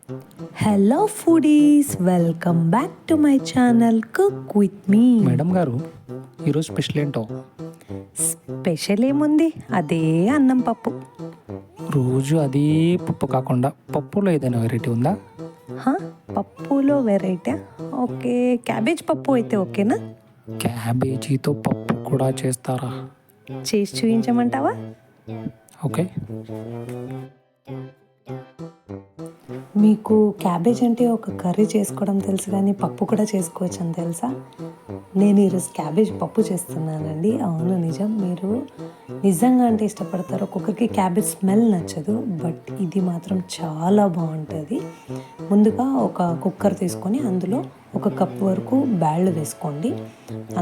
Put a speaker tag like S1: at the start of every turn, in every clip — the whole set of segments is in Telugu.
S1: Hello foodies, welcome back to my channel cook with me.
S2: Madam గారు, ఈరోజు స్పెషల్ ఏంటో?
S1: స్పెషల్ ఏముంది, అదే అన్నం పప్పు.
S2: రోజు అదే పప్పు కాకుండా పప్పులో ఏదైనా వెరైటీ ఉందా?
S1: పప్పులో వెరైటీ? ఓకే, క్యాబేజ్ పప్పు అయితే ఓకేనా?
S2: క్యాబేజీతో పప్పు కూడా చేస్తారా?
S1: చేసి చూపించమంటావా?
S2: ఓకే.
S1: మీకు క్యాబేజ్ అంటే ఒక కర్రీ చేసుకోవడం తెలుసు, కానీ పప్పు కూడా చేసుకోవచ్చు అని తెలుసా? నేను ఈరోజు క్యాబేజ్ పప్పు చేస్తున్నానండి. అవును, నిజం. మీరు నిజంగా అంటే ఇష్టపడతారు. ఒక్కొక్కరికి క్యాబేజ్ స్మెల్ నచ్చదు, బట్ ఇది మాత్రం చాలా బాగుంటుంది. ముందుగా ఒక కుక్కర్ తీసుకొని అందులో 1 కప్ వరకు బ్యాళ్ళు వేసుకోండి.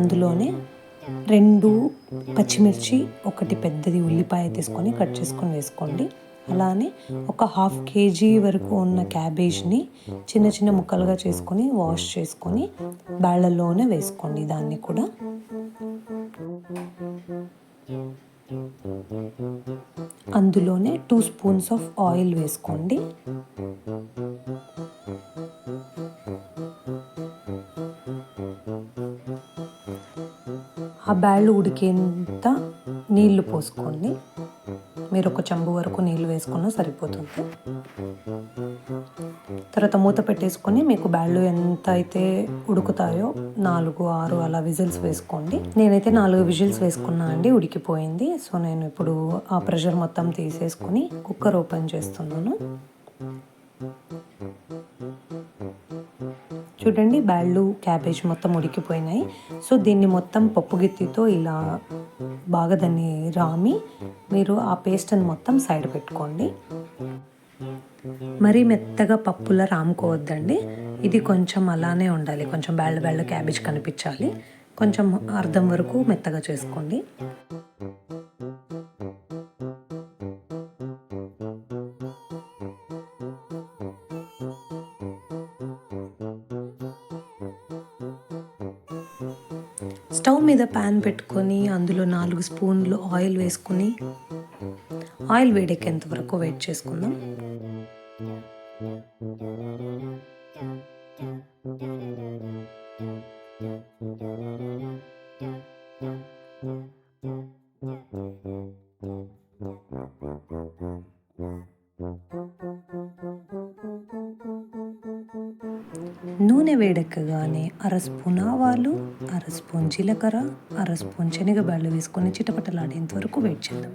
S1: అందులోనే 2 పచ్చిమిర్చి, 1 పెద్దది ఉల్లిపాయ తీసుకొని కట్ చేసుకొని వేసుకోండి. అలానే ఒక 1/2 kg వరకు ఉన్న క్యాబేజ్ని చిన్న చిన్న ముక్కలుగా చేసుకొని వాష్ చేసుకొని బ్యాళ్ళల్లోనే వేసుకోండి. దాన్ని కూడా అందులోనే 2 స్పూన్స్ ఆఫ్ ఆయిల్ వేసుకోండి. ఆ బ్యాళ్ళు ఉడికేంత నీళ్లు పోసుకోండి. మీరు 1 చెంబు వరకు నీళ్ళు వేసుకున్నా సరిపోతుంది. తర్వాత మూత పెట్టేసుకొని మీకు బ్యాళ్ళు ఎంత అయితే ఉడుకుతాయో 4, 6 అలా విజిల్స్ వేసుకోండి. నేనైతే 4 విజిల్స్ వేసుకున్నా అండి, ఉడికిపోయింది. సో నేను ఇప్పుడు ఆ ప్రెషర్ మొత్తం తీసేసుకొని కుక్కర్ ఓపెన్ చేస్తున్నాను. చూడండి, బ్యాళ్ళు క్యాబేజ్ మొత్తం ఉడికిపోయినాయి. సో దీన్ని మొత్తం పప్పు గిత్తితో ఇలా బాగా దాన్ని రామి మీరు ఆ పేస్ట్ని మొత్తం సైడ్ పెట్టుకోండి. మరీ మెత్తగా పప్పులా రాముకోవద్దండి. ఇది కొంచెం అలానే ఉండాలి, కొంచెం బ్యాళ్ళు క్యాబేజ్ కనిపించాలి. కొంచెం అర్ధం వరకు మెత్తగా చేసుకోండి. స్టవ్ మీద ప్యాన్ పెట్టుకొని అందులో 4 స్పూన్లు ఆయిల్ వేసుకొని ఆయిల్ వేడెక్కేంత వరకు వెయిట్ చేసుకుందాం. నూనె వేడెక్కగానే 1/2 స్పూన్ ఆవాలు, 1/2 స్పూన్ జీలకర్ర, 1/2 స్పూన్ శనగబ్యాళ్ళు వేసుకొని చిటపటలాడేంత వరకు వెయిట్ చేద్దాం.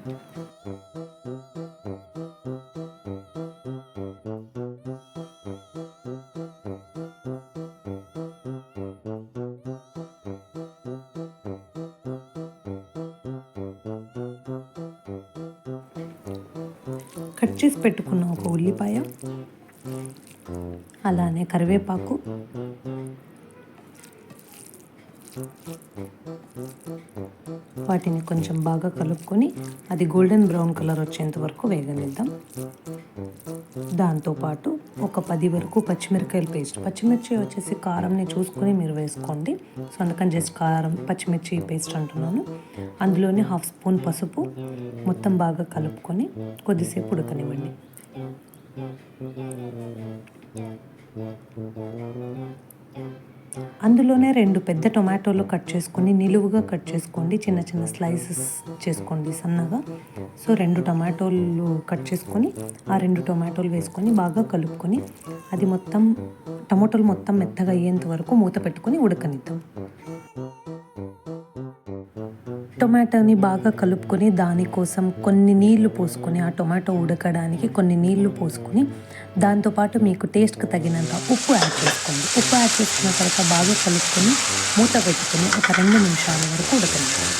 S1: కట్ చేసి పెట్టుకున్న ఒక ఉల్లిపాయ, అలానే కరివేపాకు, వాటిని కొంచెం బాగా కలుపుకొని అది గోల్డెన్ బ్రౌన్ కలర్ వచ్చేంత వరకు వేగనిద్దాం. దాంతోపాటు ఒక 10 వరకు పచ్చిమిరకాయల పేస్ట్. పచ్చిమిర్చి వచ్చేసి కారంని చూసుకొని మీరు వేసుకోండి. సో అందుకని జస్ట్ కారం పచ్చిమిర్చి పేస్ట్ అంటున్నాను. అందులోనే 1/2 స్పూన్ పసుపు మొత్తం బాగా కలుపుకొని కొద్దిసేపు ఉడకనివ్వండి. అందులోనే 2 పెద్ద టొమాటోలు కట్ చేసుకొని నిలువుగా కట్ చేసుకోండి. చిన్న చిన్న స్లైసెస్ చేసుకోండి సన్నగా. సో 2 టొమాటోలు కట్ చేసుకొని ఆ 2 టొమాటోలు వేసుకొని బాగా కలుపుకొని అది మొత్తం టొమాటోలు మొత్తం మెత్తగా అయ్యేంత వరకు మూత పెట్టుకొని ఉడకనిద్దాం. టొమాటోని బాగా కలుపుకొని దానికోసం కొన్ని నీళ్లు పోసుకొని, ఆ టొమాటో ఉడకడానికి కొన్ని నీళ్లు పోసుకొని దాంతోపాటు మీకు టేస్ట్కి తగినంత ఉప్పు యాడ్ చేసుకోండి. ఉప్పు యాడ్ చేసుకున్న తర్వాత బాగా కలుపుకొని మూత పెట్టుకొని ఒక 2 నిమిషాల వరకు ఉడకనివ్వండి.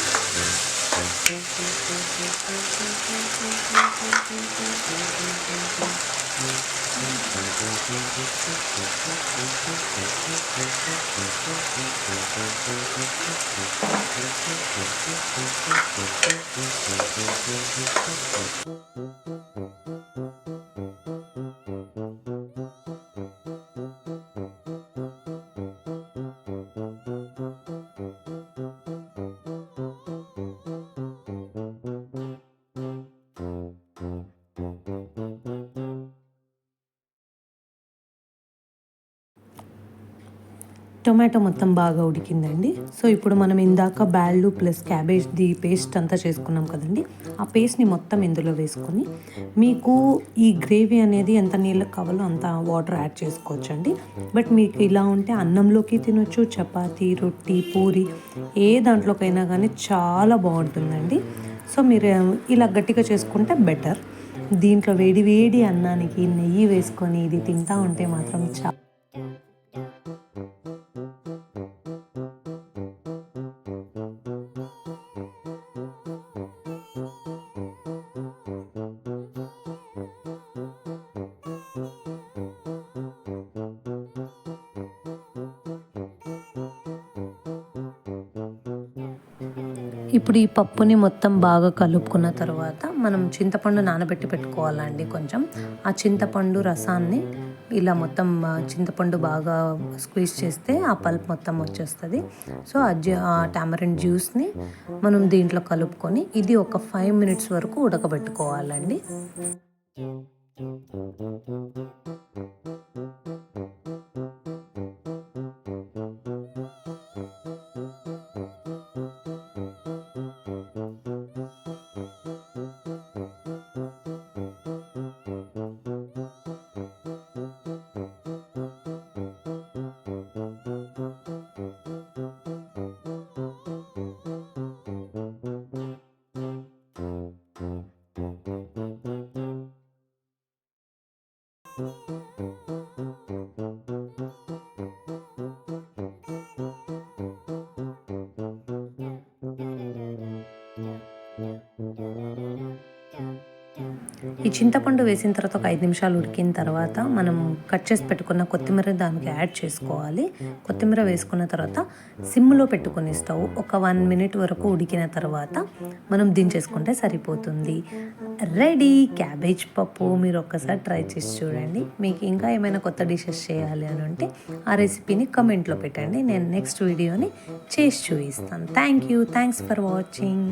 S1: టొమాటో మొత్తం బాగా ఉడికిందండి. సో ఇప్పుడు మనం ఇందాక బ్యాళ్ళు ప్లస్ క్యాబేజ్ది పేస్ట్ అంతా చేసుకున్నాం కదండి, ఆ పేస్ట్ని మొత్తం ఇందులో వేసుకొని మీకు ఈ గ్రేవీ అనేది ఎంత నీళ్ళకి కావాలో అంత వాటర్ యాడ్ చేసుకోవచ్చండి. బట్ మీకు ఇలా ఉంటే అన్నంలోకి తినొచ్చు, చపాతీ, రొట్టి, పూరి ఏ దాంట్లోకైనా కానీ చాలా బాగుంటుందండి. సో మీరు ఇలా గట్టిగా చేసుకుంటే బెటర్. దీంట్లో వేడి వేడి అన్నానికి నెయ్యి వేసుకొని ఇది తింటా ఉంటే మాత్రం ఇప్పుడు ఈ పప్పుని మొత్తం బాగా కలుపుకున్న తర్వాత మనం చింతపండు నానబెట్టి పెట్టుకోవాలండి. కొంచెం ఆ చింతపండు రసాన్ని ఇలా మొత్తం చింతపండు బాగా స్క్వీజ్ చేస్తే ఆ పల్ప్ మొత్తం వచ్చేస్తుంది. సో ఆ టామరిన్ జ్యూస్ని మనం దీంట్లో కలుపుకొని ఇది ఒక 5 మినిట్స్ వరకు ఉడకబెట్టుకోవాలండి. ఈ చింతపండు వేసిన తర్వాత ఒక 5 నిమిషాలు ఉడికిన తర్వాత మనం కట్ చేసి పెట్టుకున్న కొత్తిమీర దానికి యాడ్ చేసుకోవాలి. కొత్తిమీర వేసుకున్న తర్వాత సిమ్లో పెట్టుకుని స్టవ్ ఒక 1 మినిట్ వరకు ఉడికిన తర్వాత మనం దించేసుకుంటే సరిపోతుంది. రెడీ క్యాబేజ్ పప్పు. మీరు ఒక్కసారి ట్రై చేసి చూడండి. మీకు ఇంకా ఏమైనా కొత్త డిషెస్ చేయాలి అని అంటే ఆ రెసిపీని కమెంట్లో పెట్టండి. నేను నెక్స్ట్ వీడియోని చేసి చూపిస్తాను. Thanks for watching.